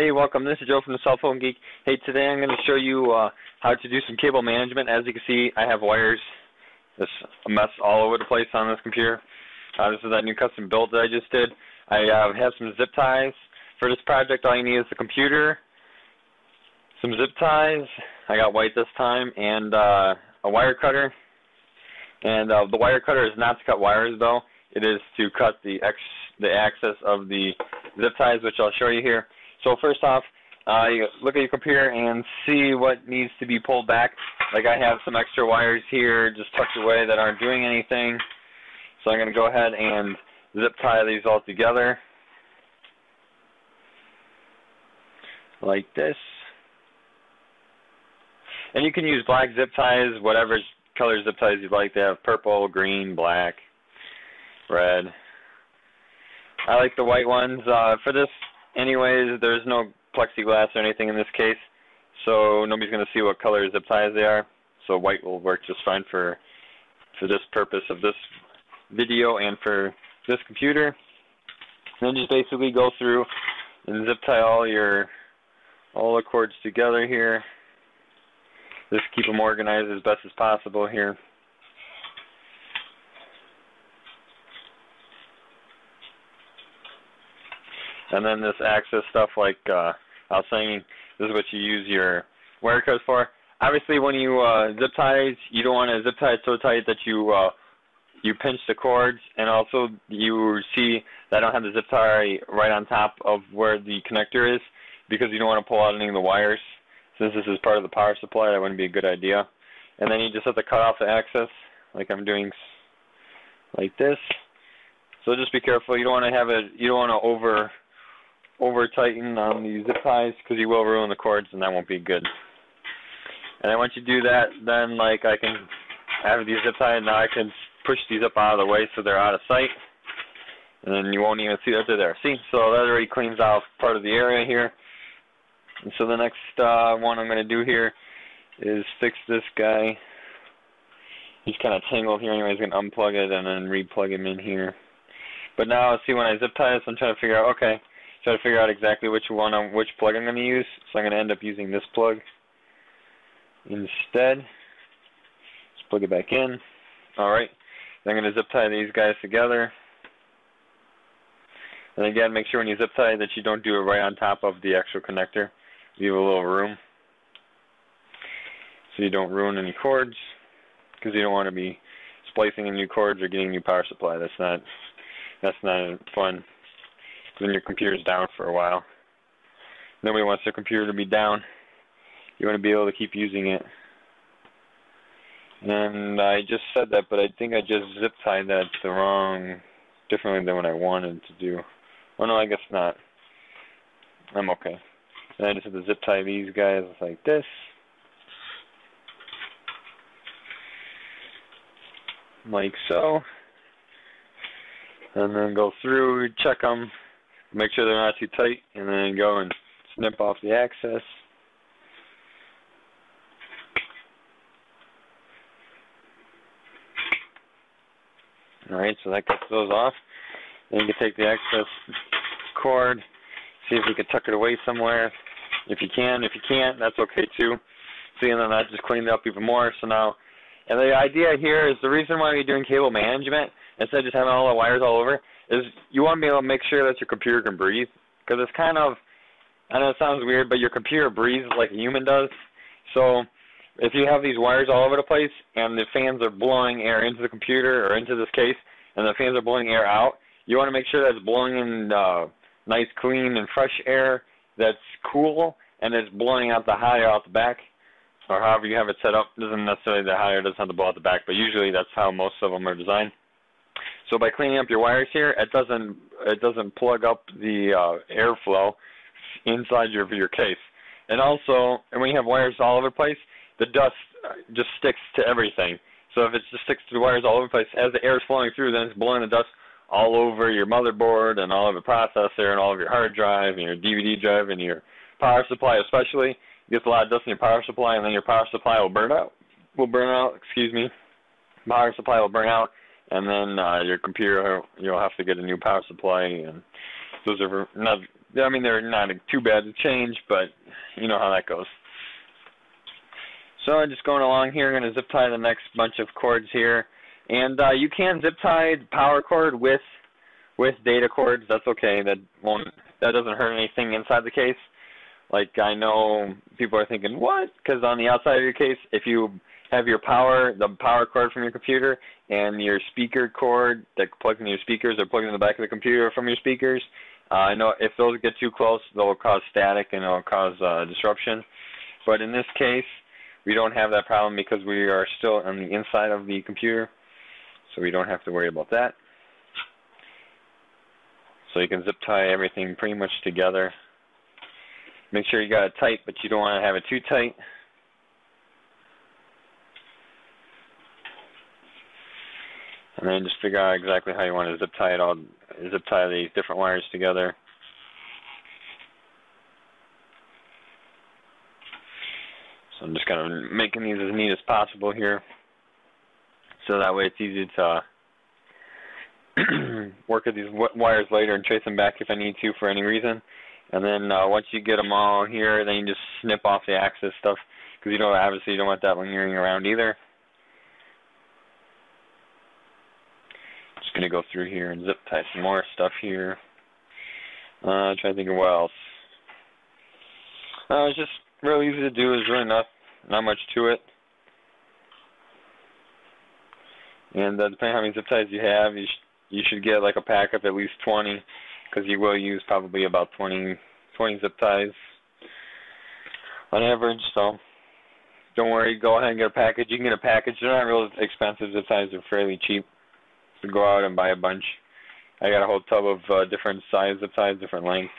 Hey, welcome. This is Joe from the Cell Phone Geek. Hey, today I'm going to show you how to do some cable management. As you can see, I have wires. There's a mess all over the place on this computer. This is that new custom build that I just did. I have some zip ties. For this project, all you need is the computer, some zip ties. I got white this time, and a wire cutter. And the wire cutter is not to cut wires, though. It is to cut the access of the zip ties, which I'll show you here. So first off, you look at your computer and see what needs to be pulled back. Like I have some extra wires here just tucked away that aren't doing anything. So I'm going to go ahead and zip tie these all together like this. And you can use black zip ties, whatever color zip ties you'd like. They have purple, green, black, red. I like the white ones. For this, anyways, there's no plexiglass or anything in this case, so nobody's going to see what color zip ties they are. So white will work just fine for this purpose of this video and for this computer. And then just basically go through and zip tie all the cords together here. Just keep them organized as best as possible here. And then this access stuff, like I was saying, this is what you use your wire cutters for. Obviously, when you zip ties, you don't want to zip tie it so tight that you pinch the cords, and also you see that I don't have the zip tie right on top of where the connector is, because you don't want to pull out any of the wires. Since this is part of the power supply, that wouldn't be a good idea. And then you just have to cut off the access, like I'm doing, like this. So just be careful. You don't want to have it. You don't want to over tighten on the zip ties, because you will ruin the cords, and that won't be good. And then once you do that, then like I can have these zip ties. Now I can push these up out of the way so they're out of sight, and then you won't even see that they're there. See, so that already cleans off part of the area here. And so the next one I'm going to do here is fix this guy. He's kind of tangled here. Anyway, I'm going to unplug it and then re-plug him in here. But now, see, when I zip tie this, I'm trying to figure out, okay, try to figure out exactly which plug I'm going to use. So I'm going to end up using this plug instead. Just plug it back in. All right. Then I'm going to zip tie these guys together. And again, make sure when you zip tie that you don't do it right on top of the actual connector. Leave a little room so you don't ruin any cords, because you don't want to be splicing in new cords or getting a new power supply. That's not fun. Then your computer's down for a while. Nobody wants their computer to be down. You want to be able to keep using it. And I just said that, but I think I just zip tied that differently than what I wanted to do. Oh no, I guess not. I'm okay. And I just have to zip tie these guys like this. Like so. And then go through, check them, make sure they're not too tight, and then go and snip off the access. Alright, so that gets those off. Then you can take the access cord, see if you can tuck it away somewhere. If you can. If you can't, that's okay too. See, and then that just cleaned it up even more. So now, and the idea here is the reason why you're doing cable management, instead of just having all the wires all over, is you want to be able to make sure that your computer can breathe. Because it's kind of, I know it sounds weird, but your computer breathes like a human does. So if you have these wires all over the place and the fans are blowing air into the computer or into this case, and the fans are blowing air out, you want to make sure that it's blowing in nice, clean, and fresh air that's cool, and it's blowing out the hot air out the back, or however you have it set up. Doesn't necessarily, the hot air doesn't have to blow out the back, but usually that's how most of them are designed. So by cleaning up your wires here, it doesn't plug up the airflow inside your case. And also, when you have wires all over the place, the dust just sticks to everything. So if it just sticks to the wires all over the place, as the air is flowing through, then it's blowing the dust all over your motherboard and all over the processor and all of your hard drive and your DVD drive and your power supply especially. It gets a lot of dust in your power supply, and then your power supply will burn out. Power supply will burn out, and then your computer, you'll have to get a new power supply, and those are not I mean, they're not too bad to change, but you know how that goes. So I'm just going along here. I'm going to zip tie the next bunch of cords here. And you can zip tie power cord with data cords. That's okay. That doesn't hurt anything inside the case. Like, I know people are thinking, what? Because on the outside of your case, if you have the power cord from your computer and your speaker cord that plugs into your speakers or plugged in the back of the computer from your speakers, I know if those get too close, they'll cause static and it'll cause disruption. But in this case, we don't have that problem because we are still on the inside of the computer, so we don't have to worry about that. So you can zip tie everything pretty much together. Make sure you got it tight, but you don't want to have it too tight. And then just figure out exactly how you want to zip tie it all, zip tie these different wires together. So I'm just kind of making these as neat as possible here, so that way it's easy to work with these wires later and trace them back if I need to for any reason. And then once you get them all here, then you just snip off the access stuff, because you don't, obviously you don't want that lingering around either. Just going to go through here and zip tie some more stuff here. Trying to think of what else. It's just real easy to do. There's really not much to it. And depending on how many zip ties you have, you should get like a pack of at least 20, because you will use probably about 20 zip ties on average. So don't worry, go ahead and get a package. You can get a package. They're not real expensive. Zip ties are fairly cheap. So go out and buy a bunch. I got a whole tub of different size zip ties, different lengths.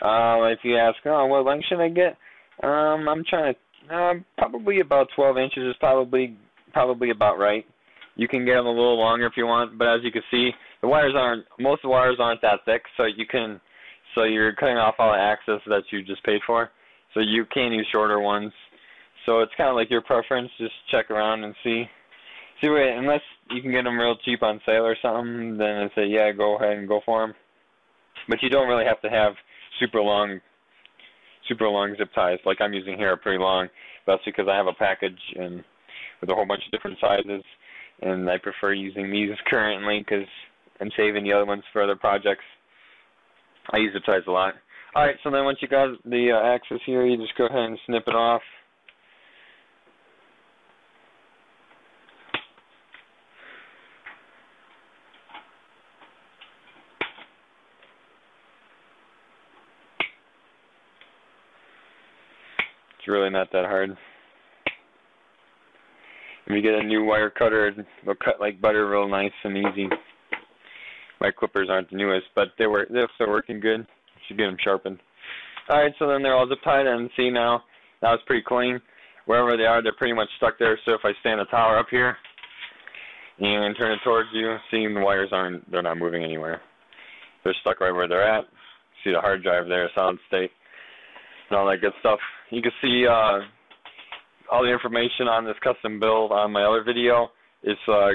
If you ask, oh, what length should I get? I'm trying to, probably about 12 inches is probably about right. You can get them a little longer if you want, but as you can see, most of the wires aren't that thick, so you're cutting off all the access that you just paid for. So you can use shorter ones. So it's kind of like your preference. Just check around and see. Unless you can get them real cheap on sale or something, then I say, yeah, go ahead and go for them. But you don't really have to have super long zip ties like I'm using here are pretty long. That's because I have a package and with a whole bunch of different sizes, and I prefer using these currently because I'm saving the other ones for other projects. I use zip ties a lot. Alright, so then once you got the access here, you just go ahead and snip it off. It's really not that hard. If you get a new wire cutter, they'll cut like butter real nice and easy. My clippers aren't the newest, but they're still working good. Should get them sharpened. Alright, so then they're all zip tied, and see now it's pretty clean. Wherever they are, they're pretty much stuck there. So if I stand the tower up here and turn it towards you, see the wires they're not moving anywhere. They're stuck right where they're at. See the hard drive there, solid state, and all that good stuff. You can see all the information on this custom build on my other video. It's a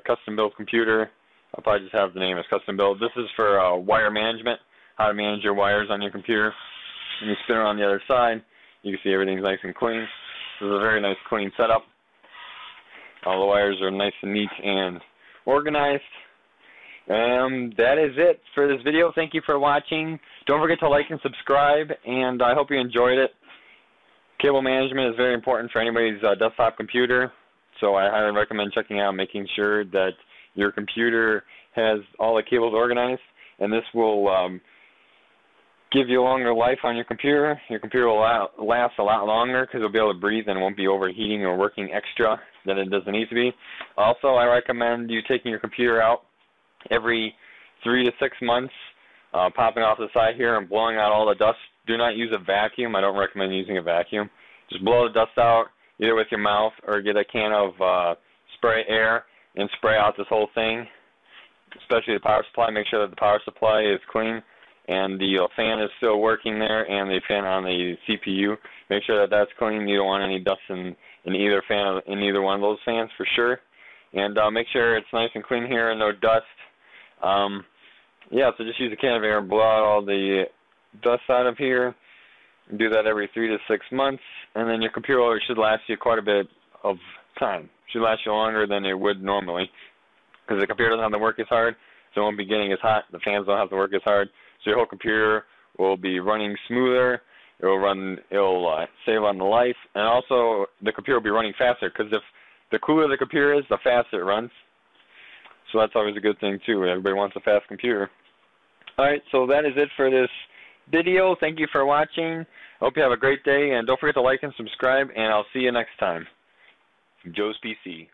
custom build computer. I'll probably just have the name as custom build. This is for wire management, how to manage your wires on your computer. And you spin it on the other side, you can see everything's nice and clean. This is a very nice clean setup. All the wires are nice and neat and organized. That is it for this video. Thank you for watching. Don't forget to like and subscribe, and I hope you enjoyed it. Cable management is very important for anybody's desktop computer, so I highly recommend checking out, making sure that your computer has all the cables organized, and this will give you a longer life on your computer. Your computer will last a lot longer because it'll be able to breathe and won't be overheating or working extra than it doesn't need to be. Also, I recommend you taking your computer out every 3 to 6 months, popping off the side here and blowing out all the dust. Do not use a vacuum. I don't recommend using a vacuum. Just blow the dust out either with your mouth or get a can of spray air and spray out this whole thing, especially the power supply. Make sure that the power supply is clean and the fan is still working there, and the fan on the CPU. Make sure that that's clean. You don't want any dust in either fan, in either one of those fans for sure. And make sure it's nice and clean here and no dust. yeah, so just use a can of air and blow out all the dust out of here. Do that every 3 to 6 months, and then your computer should last you quite a bit of time. Should last you longer than it would normally, because the computer doesn't have to work as hard, so it won't be getting as hot. The fans don't have to work as hard, so your whole computer will be running smoother. It'll save on the life, and also the computer will be running faster, because if the cooler the computer is, the faster it runs. So that's always a good thing too. Everybody wants a fast computer. Alright, so that is it for this video. Thank you for watching. Hope you have a great day, and don't forget to like and subscribe, and I'll see you next time. From Joe's PC.